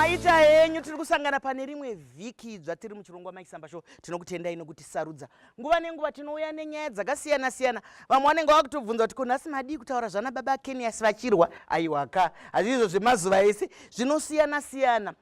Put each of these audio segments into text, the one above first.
Maita henyu tiri kusangana pane rimwe vhiki dzatiri muchirongwa Mai Chisamba Show. Tinokutendai nokuti sarudza. Nguva nenguva tinouya nenyaya dzakasiyana siyana. Vamwe vanenge vakutobvunza kuti kunhasi madii kutaura zvana baba Kenias vachirwa. Aiwaka. Hazvizvo zvemazuva ese zvinosiyana siyana.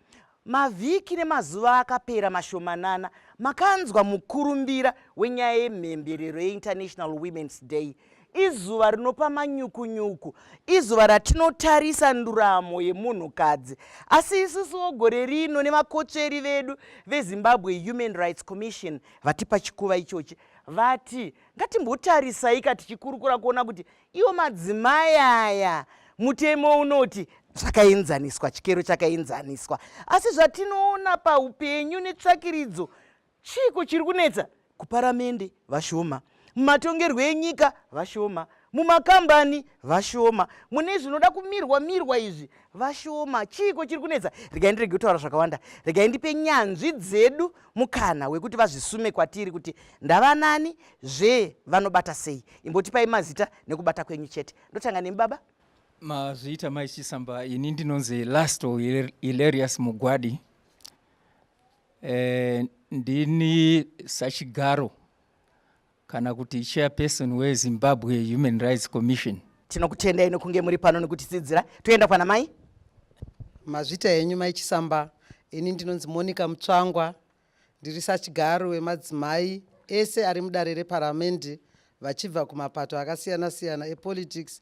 Mavhiki nemazuva akapera mashomanana makanzwa mukurumbira wenyaya yemhemberero yeInternational Women's Day. Izuva rinopa manyuku-nyuku, izuva ratinotarisa nduramo yemunhukadzi. Asi isusuwo gore rino nemakotsveri vedu veZimbabwe Human Rights Commission vatipa chikuva ichochi vati ngatimbotarisai tichikurukura kuona kuti iwo madzimai aya mutemo unoti zvakaenzaniswa, chikero chakaenzaniswa. Asi zvatinoona paupenyu netsvakiridzo, chiko chiri kunetsa? Kuparamende vashoma, mumatongerwo enyika vashoma, mumakambani vashoma, mune zvinoda kumirwa izvi vashoma. Chiko chiri kunetsa? Regai ndirege kutaura zvakawanda, regai ndipe nyanzvi dzedu mukana wekuti vazvisume kwatiri kuti ndava nani vanobata sei. Imbotipai mazita nekubata kwenyu chete. Ndotanga nemi baba. Mazita Mai Chisamba, ini ndinonzi Lasto Hilarious Mugwadi. Ndini sachigaro kana kuti chairperson weZimbabwe Human Rights Commission. Tinokutendai nokunge muri pano nekutitsidzira. Toenda kwana mai. Mazita enyu Mai Chisamba, ini ndinonzi Monica Mutsvangwa, ndiri sachigaro wemadzimai ese ari mudare reparamendi vachibva kumapato akasiyana siyana epolitics.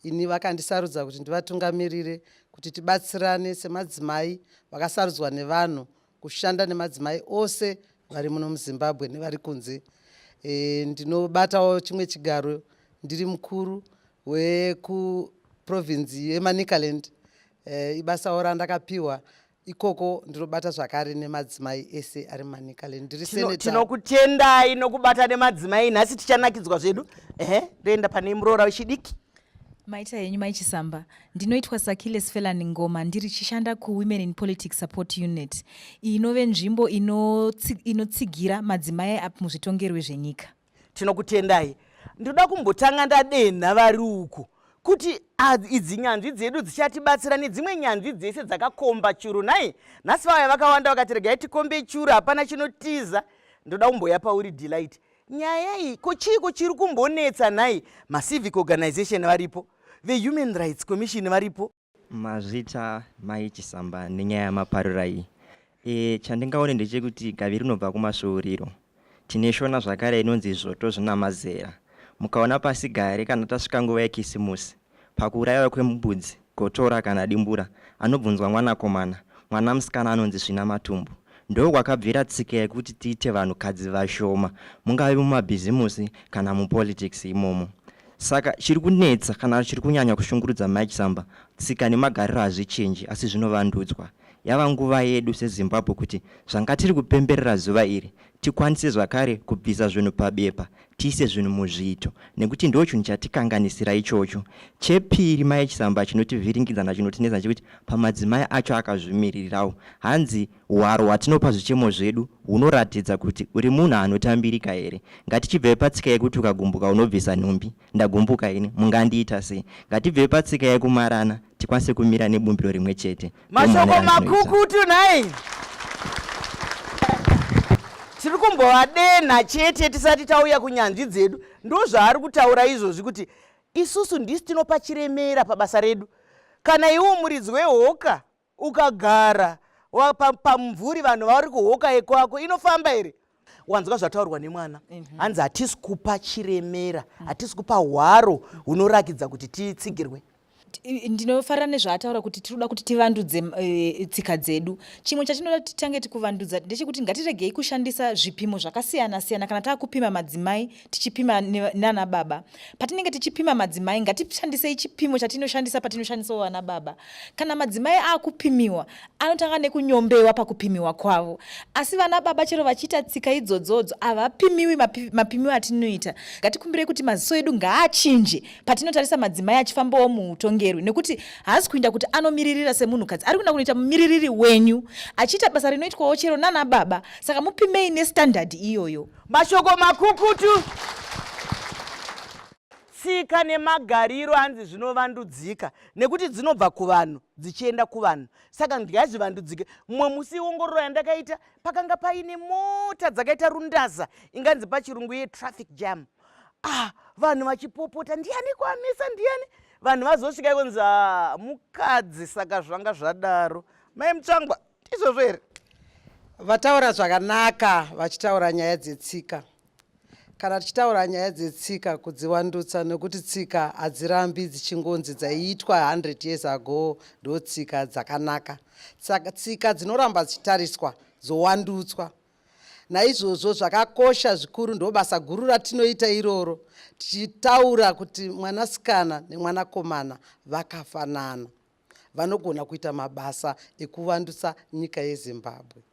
Ini vakandisarudza kuti ndivatungamirire kuti tibatsirane semadzimai vakasarudzwa nevanhu kushanda nemadzimai ose vari muno muZimbabwe nevari kunze. Ndinobatawo chimwe chigaro ndiri mukuru wekuprovinsi yeManicaland. Ibasawo randakapiwa ikoko ndinobata zvakare nemadzimai ese ari muManicaland. Ndiri senator. Tinokutendai nokubata nemadzimai. Nhasi tichanakidzwa zvedu. Ndoenda pane muroora wechidiki. Maita yenyu Mai Chisamba, ndinoitwa Sakhiles Felani Ngoma, ndiri chishanda kuWomen in Politics Support Unit. Inove nzvimbo inotsigira madzimai muzvitongerwe zvenyika. Tinokutendai. Ndoda kumbotanga ndadenha vari uku kuti idzi nyanzvi dzedu dzichatibatsira nedzimwe nyanzvi dzese dzakakomba churu nai. Nhasi vaya vakawanda vakati regai tikombe churu, hapana chinotiza. Ndoda kumboya pauri Delight. Nyaya iyi chiko chiri kumbonetsa nai? Macivic organization varipo, veHuman Rights Commission varipo. Mazita Mai Chisamba nenyaya yamaparura iyi. Chandingaone ndechekuti gavi rinobva kumasvouriro. Tine shona zvakare inonzi zvoto zvina mazera. Mukaona pasi gare kana tasvika nguva yekisimusi, pakuurayiwa kwembudzi, gotora kana dimbura, anobvunzwa mwanakomana, mwana musikana anonzi zvina matumbu. Ndo kwakabvira tsika yekuti tiite vanhukadzi vashoma, mungave mumabhizimusi kana mupolitics imomo. Saka chiri kunetsa kana chiri kunyanya kushungurudza Mai Chisamba, tsika nemagariro hazvichenji asi zvinovandudzwa. Yava nguva yedu seZimbabwe kuti zvangatiri kupemberera zuva iri tikwanise zvakare kubvisa zvinhu pabepa, tiise zvinhu muzviito, nekuti ndo chinhu chatikanganisira ichocho. Chepiri Mai Chisamba chinotivhiringidza nachinotinetsa chekuti pamadzimai acho akazvimirirawo. Hanzi hwaro hwatinopa zvichemo zvedu hunoratidza kuti uri munhu anotambirika here. Ngatichibve patsika yekuti ukagumbuka unobvisa nhumbi, ndagumbuka ini, mungandiita sei? Ngatibve patsika yekumarana tikwanise kumira nebumbiro rimwe chete. Mashoko makukutu nai. Tiri kumbovadenha chete tisati tauya kunyanzvi dzedu. Ndo zvaari kutaura izvozvi kuti isusu ndisi tinopa chiremera pabasa redu. Kana iwo muridzi wehoka ukagara pamumvuri vanhu vari kuhoka yekwako inofamba here? Wanzwa zvataurwa nemwana. Hanzi hatisi kupa chiremera, hatisi kupa hwaro hunorakidza kuti titsigirwe. Ndinofarira nezvaataura kuti tinoda kuti tivandudze tsika dzedu. Chimwe chatinoda titange tikuvandudza ndechekuti ngatiregei kushandisa zvipimo zvakasiyana siyana kana takupima madzimai tichipima nana baba. Patinenge tichipima madzimai ngatishandise chipimo chatinoshandisa patinoshandisa wana baba. Kana madzimai akupimiwa anotanga nekunyombewa pakupimiwa kwavo. Asi vana baba chero vachiita tsika idzodzodzo avapimiwi mapimiro atinoita. Ngatikumbire kuti maziso edu ngaachinje patinotarisa madzimai achifambawo muutongerwe, nekuti haasi kuinda kuti anomiririra semunhukadzi, ari kuenda kunoita mumiririri wenyu achiita basa rinoitwawo chero nana baba. Saka mupimei nestandard iyoyo. Mashoko makukutu. tsika nemagariro hanzi zvinovandudzika nekuti dzinobva kuvanhu dzichienda kuvanhu, saka ngazvivandudzike. Mumwe musi ongororo yandakaita pakanga paine mota dzakaita rundaza inganzi pachirungu yetraffic jam. Vanhu vachipopota, ndiani kwamisa, ndiani, vanhu vazosvika ikonzi mukadzi, saka zvanga zvadaro. Mai Mutsvangwa, izvozvo here? Vataura zvakanaka vachitaura nyaya dzetsika. Kana tichitaura nyaya dzetsika kudzivandutsa, nekuti tsika hadzirambi dzichingonzi dzaiitwa 100 years ago ndo tsika dzakanaka. Tsika dzinoramba dzichitariswa dzowandutswa. Naizvozvo zvakakosha zvikuru, ndo basa guru ratinoita iroro, tichitaura kuti mwanasikana nemwanakomana vakafanana, vanogona kuita mabasa ekuvandutsa nyika yeZimbabwe.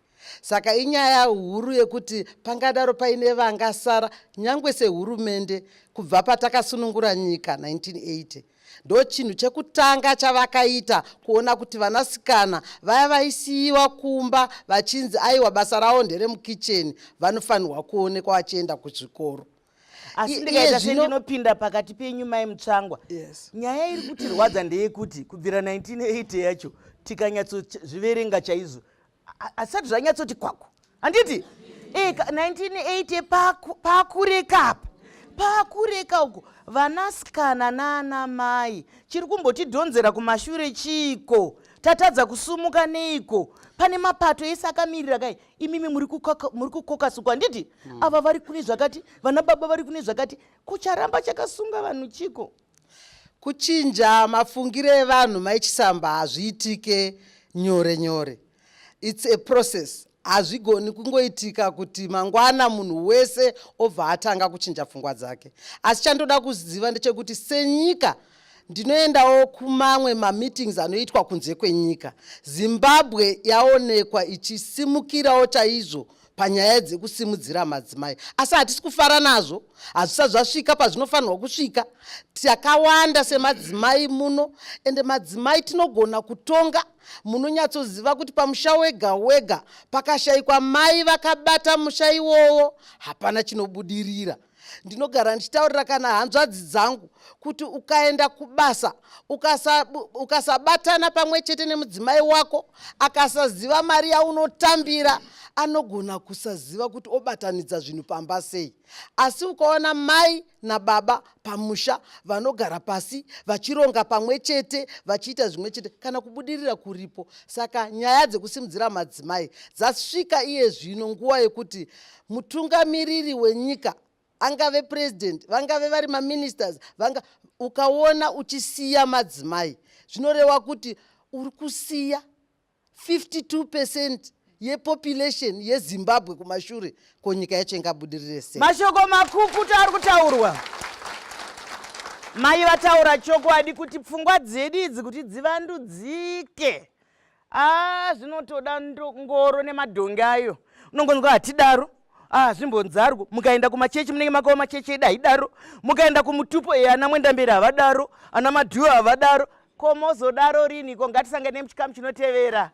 Saka inyaya huru yekuti pangadaro paine vangasara, nyangwe sehurumende kubva patakasunungura nyika 1980. Ndo chinhu chekutanga chavakaita kuona kuti vanasikana vaya vaisiyiwa kumba vachinzi aiwa basa ravo nderemukicheni vanofanirwa kuonekwa vachienda kuzvikoro. Asi ndikaita sendinopinda pakati penyu Mai Mutsvangwa. Yes. Nyaya iri kutirwadza ndeyekuti kubvira 1980 yacho tikanyatsozviverenga chaizvo asati zvanyatsoti kwaku, handiti 1980 pakureka uko vanasikana nana mai chiri kumbotidhonzera kumashure chiko, tatadza kusumuka neiko. Pane mapato ese akamirira kai, imimi muri kukokasukwa, handiti ava vari kune zvakati, vana baba vari kune zvakati, kucharamba chakasunga vanhu chiko. Kuchinja mafungiro evanhu Mai Chisamba hazviitike nyore nyore. It's a process. Hazvigoni kungoitika kuti mangwana munhu wese obva atanga kuchinja pfungwa dzake. Asi chandoda kuziva ndechekuti senyika ndinoendawo kumamwe mameetings anoitwa kunze kwenyika. Zimbabwe yaonekwa ichisimukirawo chaizvo panyaya dzekusimudzira madzimai. Asi hatisi kufara nazvo, hazvisati zvasvika pazvinofanirwa kusvika. Takawanda semadzimai muno, ende madzimai tinogona kutonga. Munonyatsoziva kuti pamusha wega wega pakashayikwa mai vakabata musha iwowo, hapana chinobudirira. Ndinogara ndichitaurira kana hanzvadzi dzangu kuti ukaenda kubasa ukasabatana pamwe chete nemudzimai wako, akasaziva mari yaunotambira, anogona kusaziva kuti obatanidza zvinhu pamba sei. Asi ukaona mai nababa pamusha vanogara pasi vachironga pamwe chete vachiita zvimwe chete, kana kubudirira kuripo. Saka nyaya dzekusimudzira madzimai dzasvika iye zvino nguva yekuti mutungamiriri wenyika, angave president, vangave vari maministers, ukaona uchisiya madzimai, zvinoreva kuti uri kusiya 52% yepopulation yeZimbabwe kumashure, ko nyika yacho ingabudirire sei? Mashoko makukutu ari kutaurwa. Mai vataura chokwadi kuti pfungwa dzedu idzi kuti dzivandudzike. Zvinotoda ngoro nemadhongi ayo. Unongonzwa hatidaro. Zvimbonzarwo mukaenda kumachechi munenge makawa machechi edu haidaro, mukaenda kumutupo ana Mwendamberi havadaro, ana Madhuwa havadaro. Komozodaro rini? Ko ngatisangane muchikamu chinotevera.